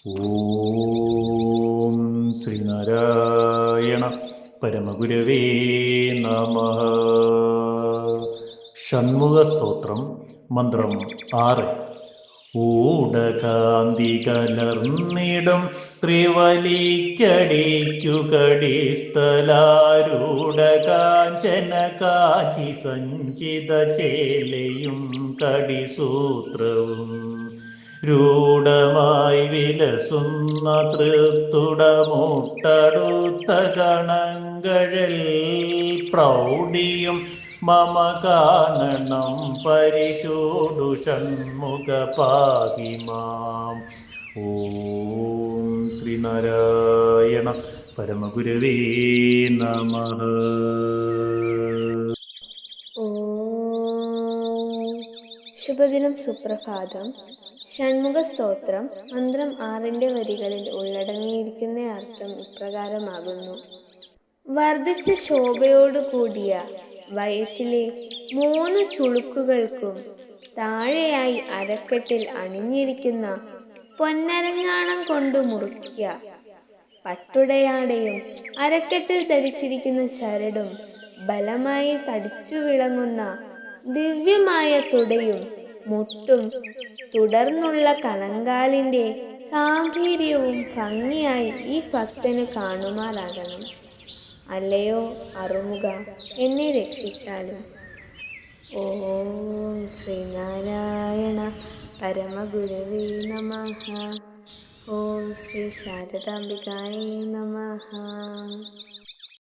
ഓം ശ്രീനാരായണ പരമഗുരവേ നമഃ. ഷൺമുഖസ്തോത്രം മന്ത്രം 6. ഊടകാന്തി കലർന്നിടും ത്രിവലിക്കടിക്കുകടിസ്ഥലാരൂഢകാഞ്ചന കാചി സഞ്ചിത ചേലയും കടിസൂത്രവും രൂഢമായി വിലസുന്ന തൃത്തുടമുട്ടടുത്ത ഗണങ്ങളിൽ പ്രൗഢിയും മമ കാണണം പരിചൂടു ഷൺമുഖ പാഹി മാം. ഓം ശ്രീനാരായണ പരമഗുരവേ നമഃ. ശുഭദിനം, സുപ്രഭാതം. ഷൺമുഖ സ്തോത്രം മന്ത്രം 6 വരികളിൽ ഉള്ളടങ്ങിയിരിക്കുന്ന അർത്ഥം ഇപ്രകാരമാകുന്നു. വർദ്ധിച്ച ശോഭയോടുകൂടിയ വയറ്റിലെ 3 ചുളുക്കുകൾക്കും താഴെയായി അരക്കെട്ടിൽ അണിഞ്ഞിരിക്കുന്ന പൊന്നരഞ്ഞാണം കൊണ്ട് മുറുക്കിയ പട്ടുടയാടയും അരക്കെട്ടിൽ ധരിച്ചിരിക്കുന്ന ചരടും ബലമായി തടിച്ചു വിളങ്ങുന്ന ദിവ്യമായ തുടയും മുട്ടും തുടർന്നുള്ള കണങ്കാലിൻ്റെ ഗാംഭീര്യവും ഭംഗിയായി ഈ ഭക്തന് കാണുമാറാകണം. അല്ലയോ അറുമുഖ, എന്നെ രക്ഷിച്ചാലും. ഓം ശ്രീനാരായണ പരമഗുരവേ നമഃ. ഓം ശ്രീ ശാരദാംബികായേ നമഃ.